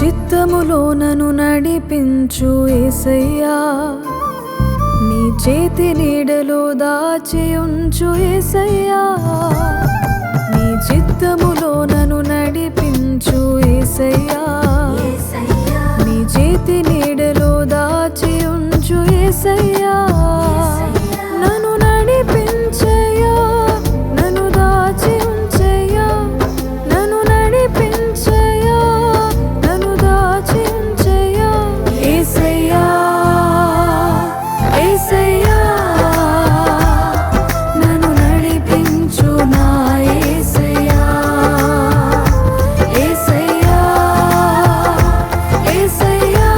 చిత్తములో నన్ను నడిపించు యేసయ్యా, నీ చేతి నీడలో దాచి ఉంచు యేసయ్యా. నీ చిత్తములో నన్ను నడిపించు యేసయ్యా, నీ చేతి నీడలో దాచి ఉంచు యేసయ్యా. నన్ను నడిపించయ్యా, నన్ను దాచి ఉంచయ్యా, నన్ను నడిపించయ్యా, నన్ను దాచి ఉంచయ్యా. యేసయ్యా యేసయ్యా, నన్ను నడిపించు నా యేసయ్యా. యేసయ్యా యేసయ్యా,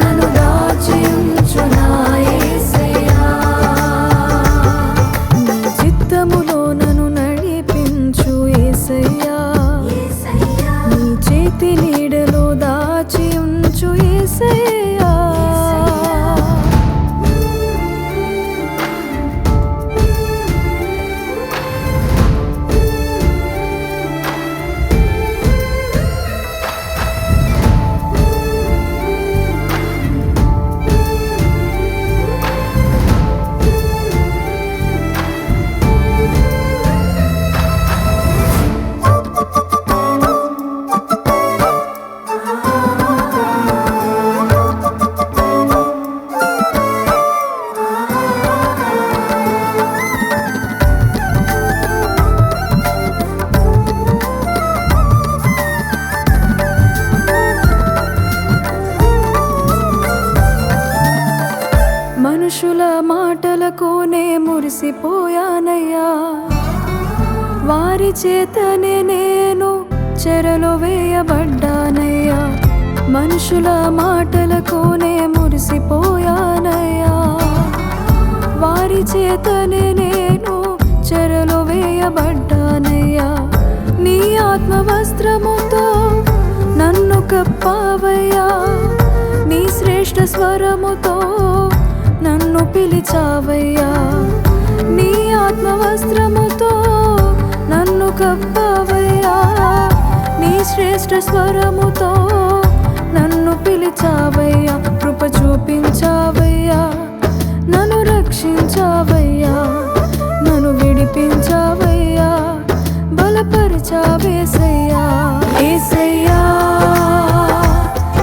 నన్ను దాచి ఉంచు నా యేసయ్యా. నీ చిత్తములో నన్ను నడిపించు యేసయ్యా, నీ చేతి నీడలో దాచి ఉంచు యేసయ్యా. మనుషుల మాటలకునే మురిసిపోయానయ్యా, వారి చేతనే నేను చెరలో వేయబడ్డానయ్యా. మనుషుల మాటలకునే మురిసిపోయానయ్యా, వారి చేతనే నేను చెరలో వేయబడ్డానయ్యా. నీ ఆత్మ వస్త్రముతో నన్ను కప్పావయ్యా, నీ శ్రేష్ఠ స్వరముతో నన్ను పిలిచావయ్యా. నీ ఆత్మ వస్త్రముతో నన్ను కప్పావయ్యా, నీ శ్రేష్ఠ స్వరముతో నన్ను పిలిచావయ్యా. కృప చూపించావయ్యా, నన్ను రక్షించావయ్యా, నన్ను విడిపించావయ్యా, బలపరిచావేసయ్యా. యేసయ్యా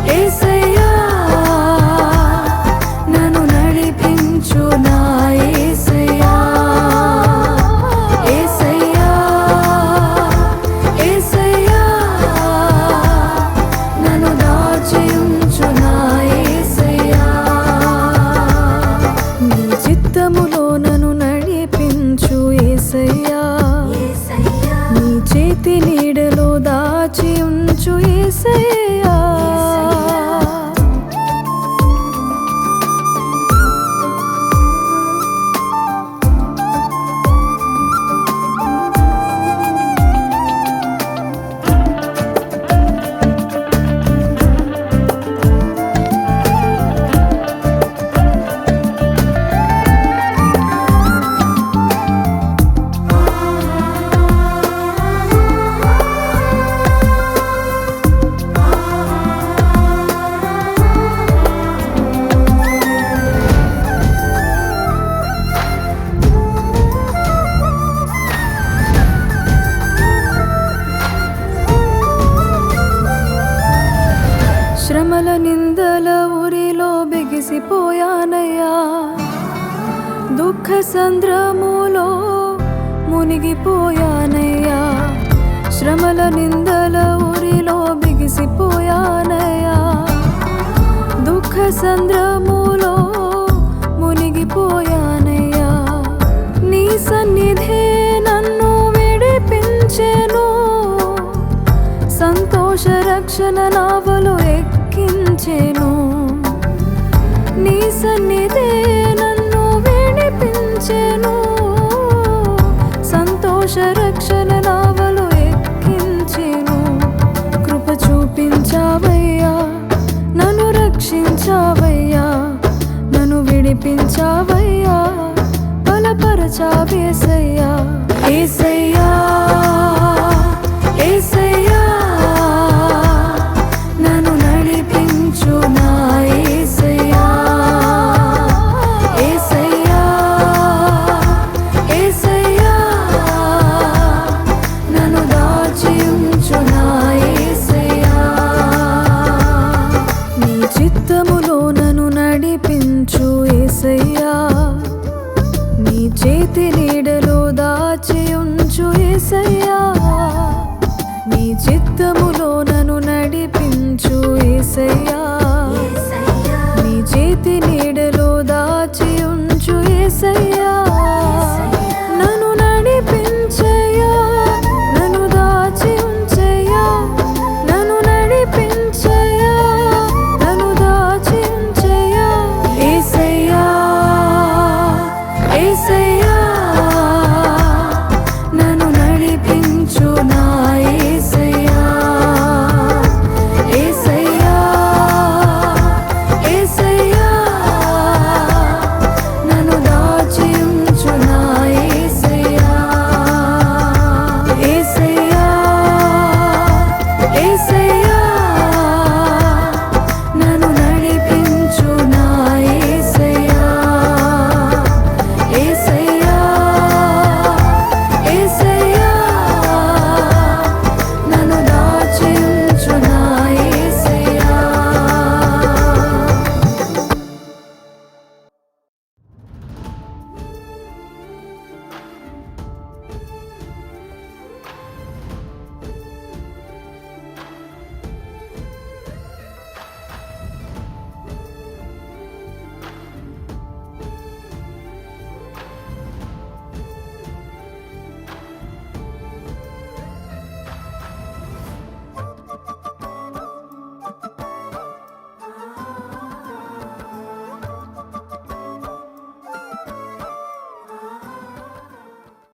యేసయ్యా, నన్ను నడిపించు నా యేసయ్యా. యేసయ్యా యేసయ్యా, నన్ను దాచి ఉంచు నా యేసయ్యా. నీ చిత్తములో నన్ను నడిపించు యేసయ్యా, నీ చేతి నీడలో దాచి ఉంచు యేసయ్యా. శ్రమల నిందల ఊరిలో బిగిసిపోయానయ్యా, దుఃఖ సంద్రములో మునిగిపోయానయ్యా. శ్రమల నిందల ఊరిలో బిగిసిపోయానయ్యా, దుఃఖ సంద్రములో మునిగిపోయానయ్యా. నీ సన్నిధే నన్ను విడిపించెను, సంతోష రక్షణ నావలో ఎక్కించెను. నీ సన్నిధే నన్ను విడిపించెను, సంతోష రక్షణ నావలో ఎక్కించెను. కృప చూపించావయ్యా, నన్ను రక్షించావయ్యా, నన్ను విడిపించావయ్యా, బలపరచావేసయ్యా. యేసయ్యా యేసయ్యా, యేసయ్యా నీ చిత్తములో నన్ను నడిపించు యేసయ్యా నీ చేతి నీడలో దాచి ఉంచు యేసయ్యా నన్ను నడిపించయ్యా నన్ను దాచి ఉంచయ్యా నన్ను నడిపించయ్యా నన్ను దాచి ఉంచయ్యా యేసయ్యా యేసయ్యా నన్ను నడిపించు నా